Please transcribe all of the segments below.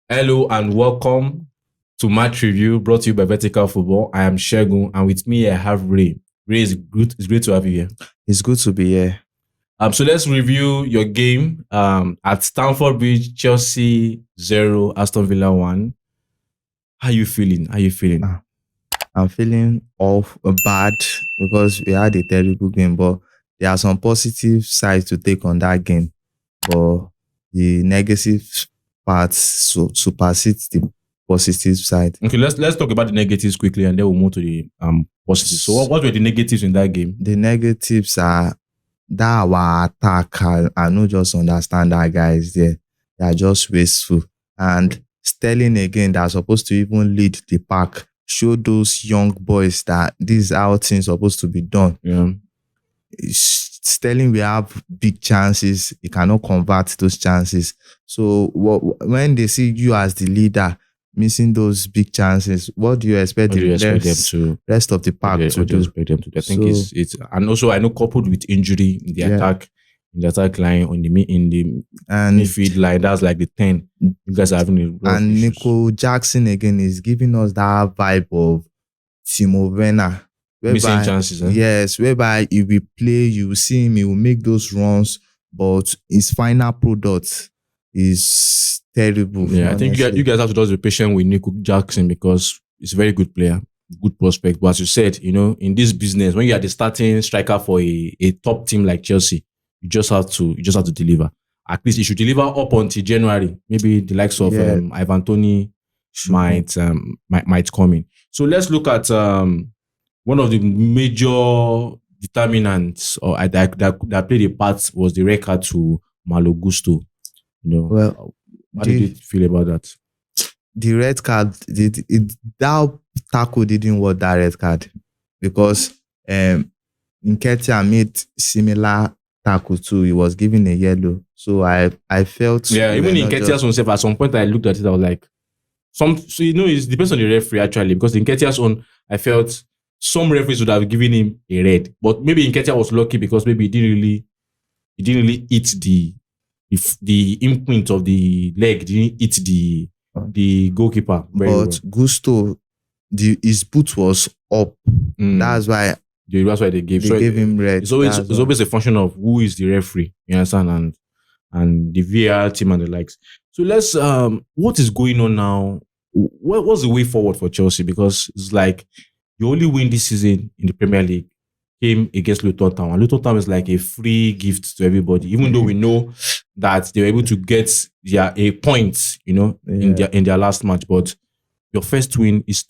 Hello and welcome to Match Review brought to you by Vertical Football. I am Segun and with me I have Rere. Rere, it's great to have you here. It's good to be here. So let's review your game at Stamford Bridge, Chelsea 0, Aston Villa 1. How you feeling? I'm feeling bad because we had a terrible game, but there are some positive sides to take on that game. But the negative parts supersedes the positive side. Okay, let's talk about the negatives quickly and then we'll move to the positives. So what were the negatives in that game? The negatives are that our attack, I don't just understand that guys there. They are just wasteful. And Sterling again, that are supposed to even lead the pack, show those young boys that this is how things supposed to be done. Yeah. Sterling will have big chances. He cannot convert those chances. So when they see you as the leader missing those big chances, what do you expect them to rest of the pack to do? I think it's and also I know coupled with injury in the attack line in the midfield line, that's like the 10. You guys are having and Nico Jackson again is giving us that vibe of Timo Werner. Missing chances, Yes, whereby if we play, you will see him, he will make those runs, but his final product is terrible. Yeah, honestly. I think you guys have to just be patient with Nico Jackson because he's a very good player, good prospect. But as you said, in this business, when you are the starting striker for a top team like Chelsea, you just have to deliver. At least you should deliver up until January. Maybe the likes of Ivan Toney might come in. So let's look at one of the major determinants that played a part was the red card to Malo Gusto. Well, how did you feel about that? The red card, that tackle didn't want that red card because Nketiah made similar tackle too. He was given a yellow. So I felt... Yeah, even Nketiah's own self, at some point I looked at it, I was like... it depends on the referee actually, because Nketiah's own, I felt... Some referees would have given him a red, but maybe Nketiah was lucky because maybe he didn't really hit the imprint of the leg, didn't hit the goalkeeper. But Gusto, his boot was up. That's why they gave him red. It's always a function of who is the referee, you understand, and the VAR team and the likes. So let's what is going on now? What's the way forward for Chelsea? Because it's like you only win this season in the Premier League came against Luton Town. And Luton Town is like a free gift to everybody, even though we know that they were able to get a point, in their last match. But your first win is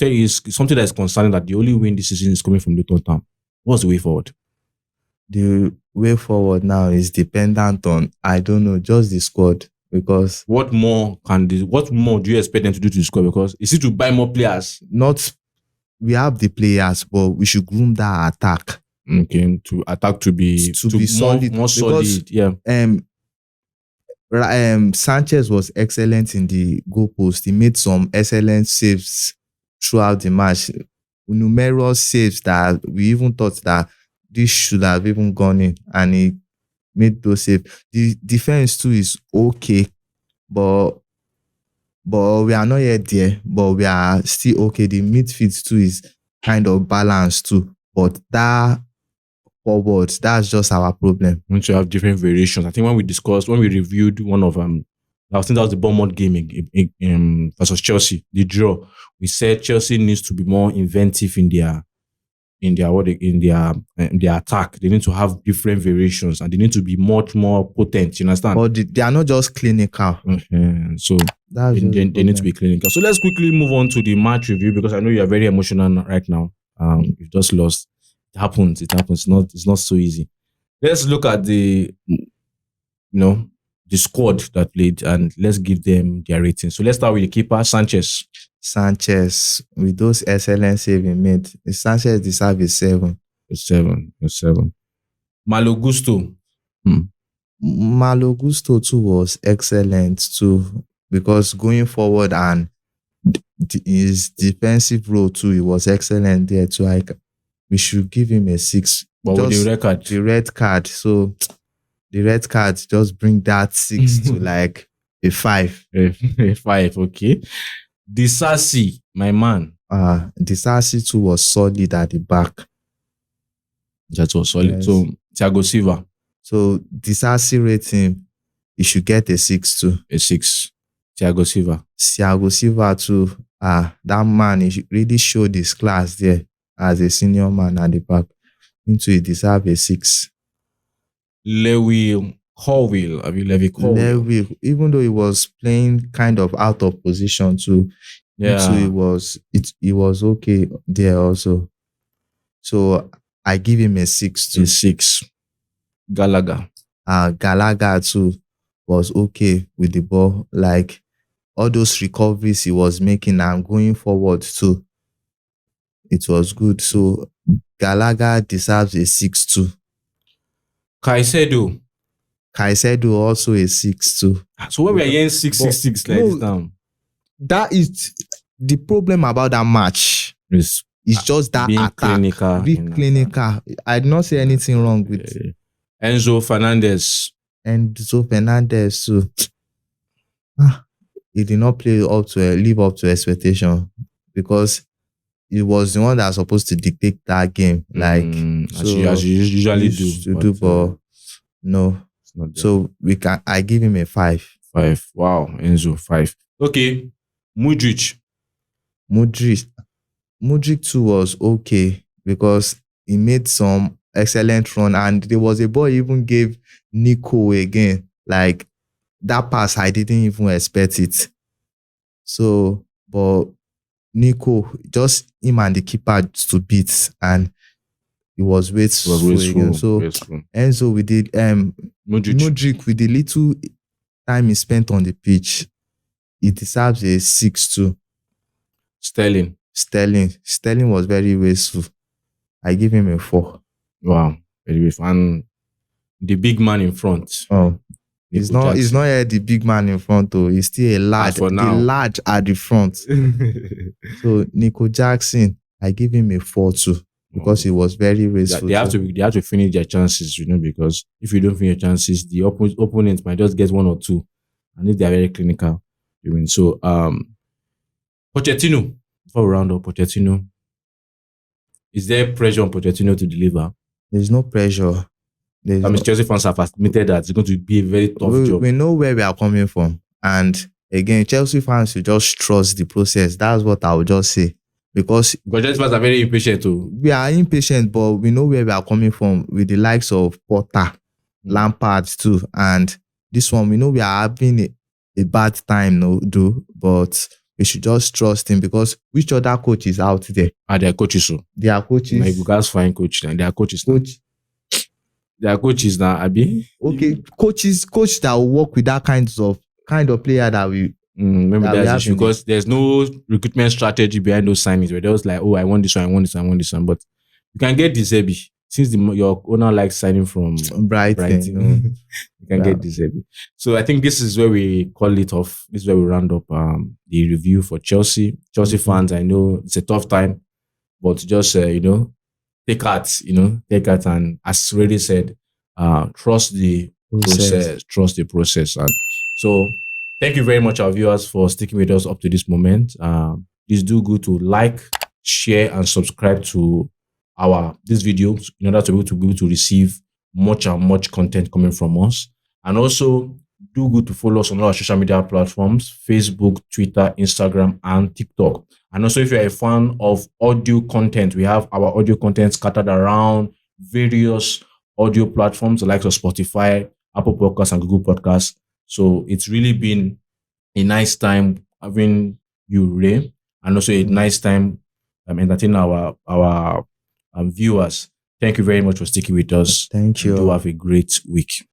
something that is concerning, that the only win this season is coming from Luton Town. What's the way forward? The way forward now is dependent on, I don't know, just the squad. Because what more do you expect them to do to the squad? Because is it to buy more players? We have the players, but we should groom that attack. Okay, to attack to be solid, more solid. Yeah. Sanchez was excellent in the goalpost. He made some excellent saves throughout the match. Numerous saves that we even thought that this should have even gone in, and he made those saves. The defense too is okay, but we are not yet there, but we are still okay. The midfield too is kind of balanced too, but that forward, that's just our problem. We need to have different variations. I think when we reviewed one of I think that was the Bournemouth game versus Chelsea, the draw. We said Chelsea needs to be more inventive in their attack. They need to have different variations and they need to be much more potent. You understand? But they are not just clinical. So they need to be clinical. So let's quickly move on to the match review, because I know you are very emotional right now. You've just lost. It happens. It's not so easy. Let's look at the squad that played and let's give them their rating. So let's start with the keeper, Sanchez, with those excellent saves he made, Sanchez deserves a 7. A 7. Malo Gusto. Malo Gusto too was excellent too, because going forward and his defensive role too, he was excellent there too. We should give him a 6. But with the red card. The red card. So the red card just bring that 6 to like a 5. A 5, okay. Disasi, my man. Disasi too was solid at the back. That was solid. Yes. So Thiago Silva. So Disasi rating, he should get a 6 too. A 6. Thiago Silva. Thiago Silva too. That man, he really showed his class there as a senior man at the back. Into he deserve a 6. Lewy Colville. Lewy Colville. Lewy, even though he was playing kind of out of position too. Yeah. So it was okay there also. So I give him a 6 too. A 6. Gallagher. Gallagher too was okay with the ball. Like all those recoveries he was making and going forward too. It was good. So Gallagher deserves a 6 too. Caicedo also a 6 too. So when we are hearing 6 like this now, that is the problem about that match. It's just that being attack. Clinical. Clinical. I did not say anything wrong with Enzo Fernandez. So he did not live up to expectation because he was the one that was supposed to dictate that game. Like as you usually do. But no. So I give him a 5. 5. Wow, Enzo 5. Okay. Mudryk too was okay because he made some excellent run and there was a ball he even gave Nico again. Like that pass, I didn't even expect it. So, but Nico, just him and the keeper to beat and it was wasteful again. So Enzo with the Mudryk with the little time he spent on the pitch, he deserves a 6 too. Sterling was very wasteful. I give him a 4. Wow, very wasteful. And the big man in front. Oh, he's not yet the big man in front though. He's still a large. The large at the front. So Nico Jackson, I give him a 4 too because he was very wasteful. They have to finish their chances, because if you don't finish your chances, the opponent might just get 1 or 2, and if they are very clinical, you win. So Pochettino, before we round up, Pochettino, is there pressure on Pochettino to deliver? There's no pressure. Chelsea fans have admitted that it's going to be a very tough job. We know where we are coming from, and again, Chelsea fans should just trust the process. That's what I would just say. Because Chelsea fans are very impatient too. We are impatient, but we know where we are coming from with the likes of Potter, Lampard too, and this one we know we are having a bad time, but we should just trust him because which other coach is out there? They are coaches. They are coaches. Like you guys find coach, and they are coaches. They are coaches now, Abi. Okay, coach that will work with that kind of player that we. Maybe that's issue because there's no recruitment strategy behind those signings where they was like, oh, I want this one. But you can get Disebi since your owner likes signing from Brighton. You can get Disebi. So I think this is where we call it off. This is where we round up the review for Chelsea. Chelsea fans, I know it's a tough time, but just take heart, and as Rere said, trust the process, and so. Thank you very much, our viewers, for sticking with us up to this moment. Please do go to like, share, and subscribe to this video in order to be able to receive much content coming from us. And also, do go to follow us on all our social media platforms: Facebook, Twitter, Instagram, and TikTok. And also, if you're a fan of audio content, we have our audio content scattered around various audio platforms like Spotify, Apple Podcasts, and Google Podcasts. So it's really been a nice time having you, Rere, and also a nice time entertaining our viewers. Thank you very much for sticking with us. Thank you. Do have a great week.